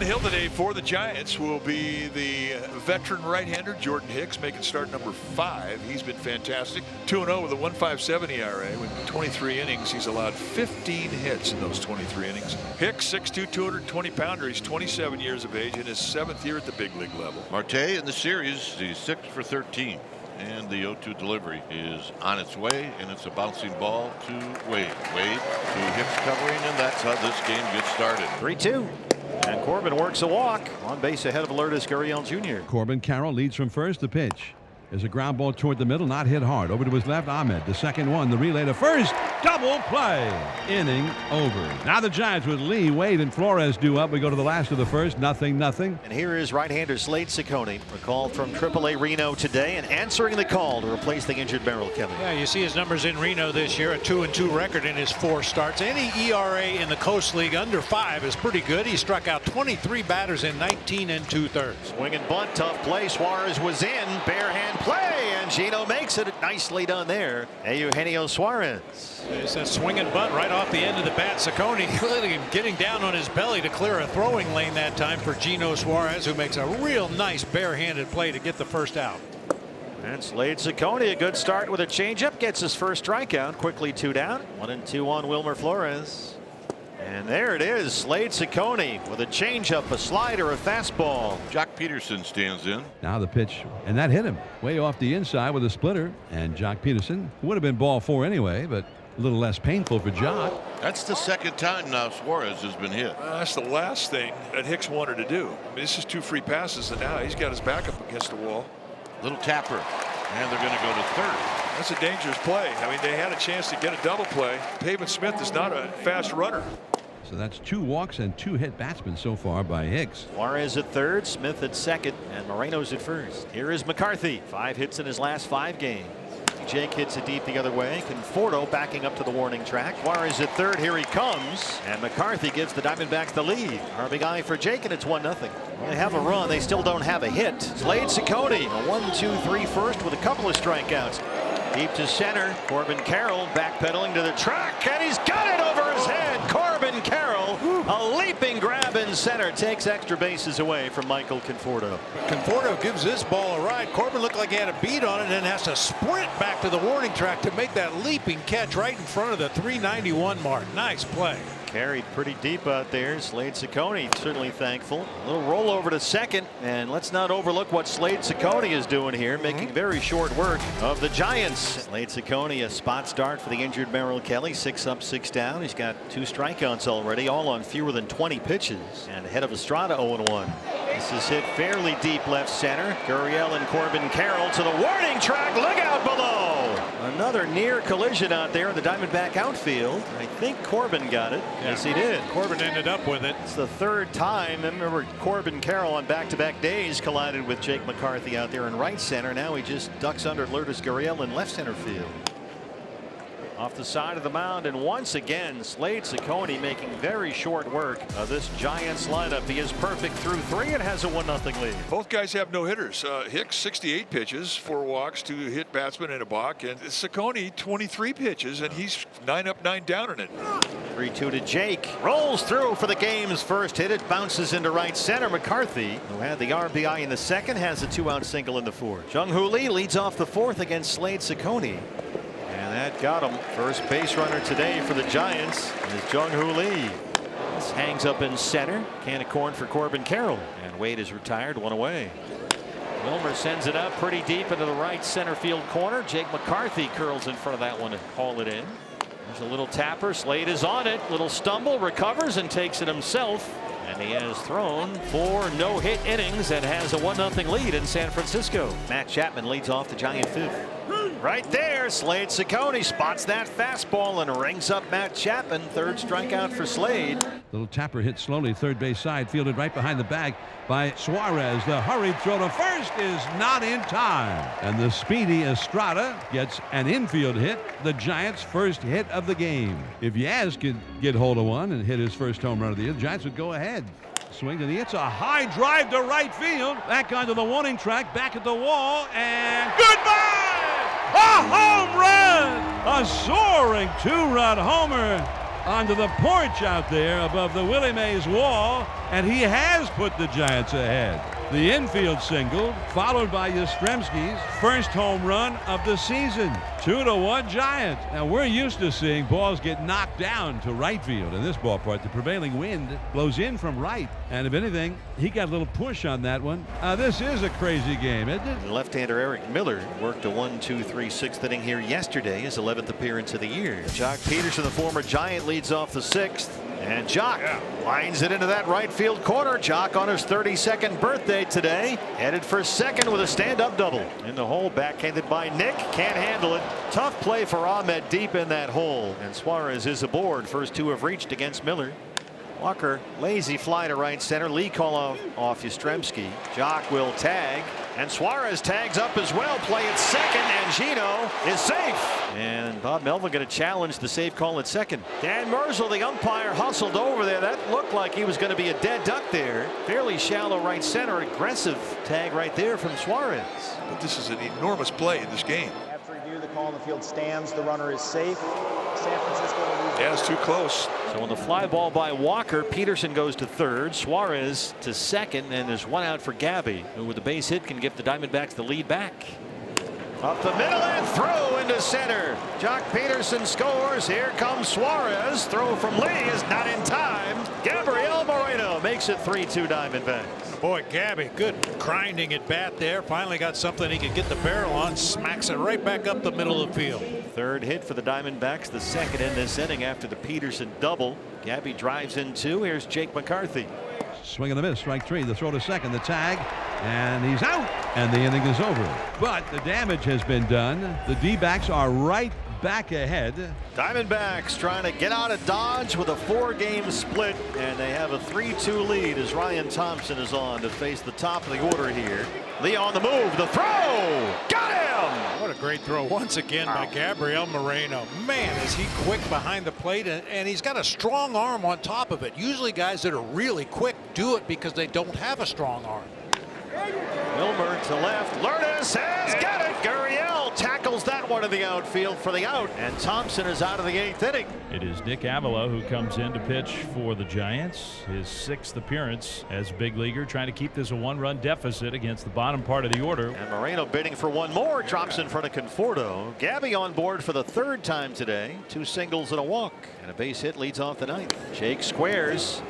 the hill today for the Giants will be the veteran right-hander Jordan Hicks, making start number 5. He's been fantastic. 2-0 with a 1.57 ERA. With 23 innings, he's allowed 15 hits in those 23 innings. Hicks, 6'2", 220-pounder. He's 27 years of age in his 7th year at the big league level. Marte in the series, he's 6 for 13. And the 0-2 delivery is on its way, and it's a bouncing ball to Wade. Wade to Hicks covering, and that's how this game gets started. 3-2. And Corbin works a walk on base ahead of Lourdes Gurriel Jr. Corbin Carroll leads from first. The pitch. There's a ground ball toward the middle, not hit hard. Over to his left, Ahmed. The second one, the relay to first. Double play. Inning over. Now the Giants with Lee, Wade, and Flores due up. We go to the last of the first. 0-0. And here is right-hander Slade Ciccone, recalled from AAA Reno today and answering the call to replace the injured Merrill Kelly. Yeah, you see his numbers in Reno this year, a 2-2 record in his 4 starts. Any ERA in the Coast League under 5 is pretty good. He struck out 23 batters in 19 2/3. Swing and bunt, tough play. Suarez was in, bare hand play, and Gino makes it. Nicely done there. Eugenio Suarez. It's a swing and bunt right off the end of the bat. Ciccone getting down on his belly to clear a throwing lane that time for Gino Suarez, who makes a real nice barehanded play to get the first out. And Slade Ciccone, a good start with a changeup, gets his first strikeout. Quickly 2 down. 1-2 on Wilmer Flores. And there it is, Slade Ciccone with a changeup, a slider, a fastball. Jock Peterson stands in. Now the pitch, and that hit him way off the inside with a splitter. And Jock Peterson would have been ball 4 anyway, but a little less painful for Jock. That's the second time now Suarez has been hit. That's the last thing that Hicks wanted to do. I mean, this is 2 free passes, and now he's got his back up against the wall. Little tapper, and they're going to go to third. That's a dangerous play. I mean, they had a chance to get a double play. Pavement Smith is not a fast runner. So that's 2 walks and 2 hit batsmen so far by Hicks. Suarez at third, Smith at second, and Moreno's at first. Here is McCarthy. 5 hits in his last 5 games. Jake hits it deep the other way. Conforto backing up to the warning track. Suarez at third. Here he comes. And McCarthy gives the Diamondbacks the lead. RBI for Jake, and it's 1-0. They have a run. They still don't have a hit. Slade Ciccone, a 1-2-3 first with a couple of strikeouts. Deep to center. Corbin Carroll backpedaling to the track, and he's got it over his head. Corbin Carroll, a leaping grab in center, takes extra bases away from Michael Conforto. Conforto gives this ball a ride. Corbin looked like he had a beat on it and has to sprint back to the warning track to make that leaping catch right in front of the 391 mark. Nice play. Carried pretty deep out there. Slade Ciccone certainly thankful. A little rollover to second, and let's not overlook what Slade Ciccone is doing here, making very short work of the Giants. Slade Ciccone, a spot start for the injured Merrill Kelly. 6 up, 6 down. He's got 2 strikeouts already, all on fewer than 20 pitches, and ahead of Estrada 0-1. This is hit fairly deep left center. Gurriel and Corbin Carroll to the warning track. Look out below. Another near collision out there in the Diamondback outfield. I think Corbin got it. Yeah. Yes, he did. Corbin ended up with it. It's the 3rd time. I remember Corbin Carroll on back-to-back days collided with Jake McCarthy out there in right center. Now he just ducks under Lourdes Gurriel in left center field. Off the side of the mound, and once again Slade Ciccone making very short work of this Giants lineup. He is perfect through 3 and has a 1-0 lead. Both guys have no hitters. Hicks 68 pitches, 4 walks, 2 hit batsmen and a balk, and Ciccone 23 pitches, and he's 9 up, 9 down in it. 3-2 to Jake. Rolls through for the game's first hit. It bounces into right center. McCarthy, who had the RBI in the second, has a 2-out single in the 4th. Jung-Hoo Lee leads off the 4th against Slade Ciccone. And that got him. First base runner today for the Giants is Jung-Hoo Lee. This hangs up in center. Can of corn for Corbin Carroll. And Wade is retired, 1 away. Wilmer sends it up pretty deep into the right center field corner. Jake McCarthy curls in front of that one to haul it in. There's a little tapper. Slade is on it. Little stumble, recovers and takes it himself. And he has thrown 4 no-hit innings and has a 1-0 lead in San Francisco. Matt Chapman leads off the Giant 5th. Right there, Slade Ciccone spots that fastball and rings up Matt Chapman. 3rd strikeout for Slade. Little tapper hit slowly, third base side, fielded right behind the bag by Suarez. The hurried throw to first is not in time. And the speedy Estrada gets an infield hit, the Giants' first hit of the game. If Yaz could get hold of one and hit his first home run of the year, the Giants would go ahead. Swing and it's a high drive to right field. Back onto the warning track, back at the wall, and goodbye! A home run! A soaring 2-run homer onto the porch out there above the Willie Mays wall, and he has put the Giants ahead. The infield single, followed by Yastrzemski's first home run of the season. 2-1 Giants. Now, we're used to seeing balls get knocked down to right field in this ballpark. The prevailing wind blows in from right, and if anything, he got a little push on that one. This is a crazy game, isn't it? Left-hander Eric Miller worked a 1-2-3 6th inning here yesterday, his 11th appearance of the year. Jock Peterson, the former Giant, leads off the 6th. And Jock lines it into that right field corner. Jock on his 32nd birthday today, headed for second with a stand-up double. In the hole, backhanded by Nick, can't handle it. Tough play for Ahmed deep in that hole, and Suarez is aboard. First two have reached against Miller. Walker, lazy fly to right center. Lee call off Yastrzemski. Jock will tag, and Suarez tags up as well. Play at second, and Gino is safe. And Bob Melvin going to challenge the safe call at second. Dan Merzel, the umpire, hustled over there. That looked like he was going to be a dead duck there. Fairly shallow right center. Aggressive tag right there from Suarez. But this is an enormous play in this game. After review, the call on the field stands. The runner is safe. San Francisco will lose. Yeah, it's too close. So on the fly ball by Walker, Peterson goes to third, Suarez to second, and there's one out for Gabby, who with the base hit can give the Diamondbacks the lead back. Up the middle and throw into center. Jock Peterson scores. Here comes Suarez. Throw from Lee is not in time. Gabriel Moreno makes it 3-2 Diamondbacks. Boy, Gabby, good grinding at bat there. Finally got something he could get the barrel on. Smacks it right back up the middle of the field. Third hit for the Diamondbacks, the second in this inning after the Peterson double. Gabby drives in two. Here's Jake McCarthy. Swing and a miss, strike three. The throw to second, the tag, and he's out, and the inning is over. But the damage has been done. The D-backs are right back ahead. Diamondbacks trying to get out of Dodge with a 4-game split, and they have a 3-2 lead as Ryan Thompson is on to face the top of the order here. Lee on the move, the throw, got him! What a great throw once again by Gabriel Moreno. Man, is he quick behind the plate, and he's got a strong arm on top of it. Usually guys that are really quick do it because they don't have a strong arm. Wilmer to left. Lourdes has got it. Gurriel tackles that one in the outfield for the out, and Thompson is out of the 8th inning. It is Nick Avila who comes in to pitch for the Giants. His 6th appearance as big leaguer, trying to keep this a 1-run deficit against the bottom part of the order. And Moreno bidding for one more, drops in front of Conforto. Gabby on board for the 3rd time today. 2 singles and a walk, and a base hit leads off the 9th. Jake squares,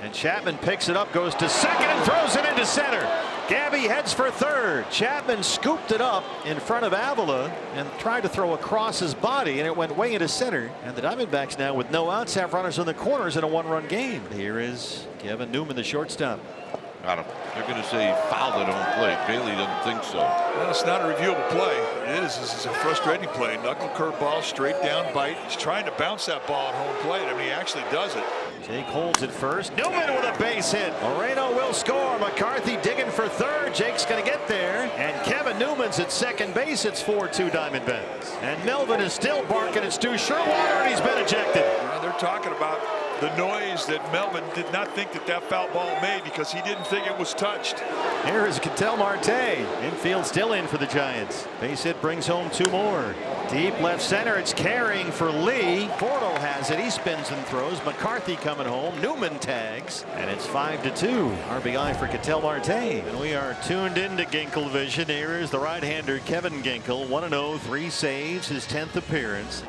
and Chapman picks it up, goes to second, and throws it into center. Gabby heads for third. Chapman scooped it up in front of Avila and tried to throw across his body, and it went way into center. And the Diamondbacks now with no outs have runners in the corners in a 1-run game. Here is Kevin Newman, the shortstop. Got him. They're going to say he fouled it on plate. Bailey doesn't think so. Well, it's not a reviewable play. It is. This is a frustrating play. Knuckle curveball, straight down bite. He's trying to bounce that ball at home plate. I mean, he actually does it. Jake holds it first. Newman with a base hit. Moreno will score. McCarthy digging for third. Jake's going to get there. And Kevin Newman's at second base. It's 4-2 Diamondbacks. And Melvin is still barking. It's too short water, and he's been ejected. Yeah, they're talking about the noise that Melvin did not think that foul ball made because he didn't think it was touched. Here is Ketel Marte. Infield still in for the Giants. Base hit brings home 2 more. Deep left center. It's carrying for Lee. Porto has it. He spins and throws. McCarthy coming home. Newman tags. And it's 5-2. RBI for Ketel Marte. And we are tuned into Ginkle Vision. Here is the right-hander Kevin Ginkle. 1-0, 3 saves. His 10th appearance.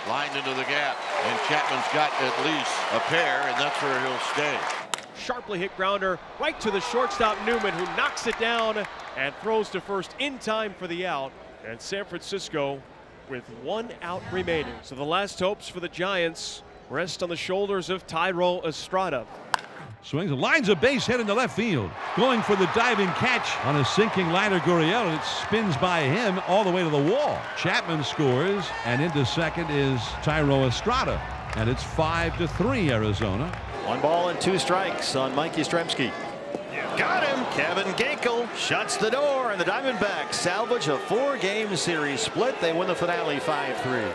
Lined into the gap, and Chapman's got at least a pair, and that's where he'll stay. Sharply hit grounder right to the shortstop Newman, who knocks it down and throws to first in time for the out. And San Francisco with 1 out remaining. So the last hopes for the Giants rest on the shoulders of Thairo Estrada. Swings and lines a base hit into left field. Going for the diving catch on a sinking liner, Gurriel, and it spins by him all the way to the wall. Chapman scores, and into second is Thairo Estrada. And it's 5-3 Arizona. 1 ball and 2 strikes on Mike Yastrzemski. Got him. Kevin Ginkle shuts the door, and the Diamondbacks salvage a 4-game series split. They win the finale 5-3.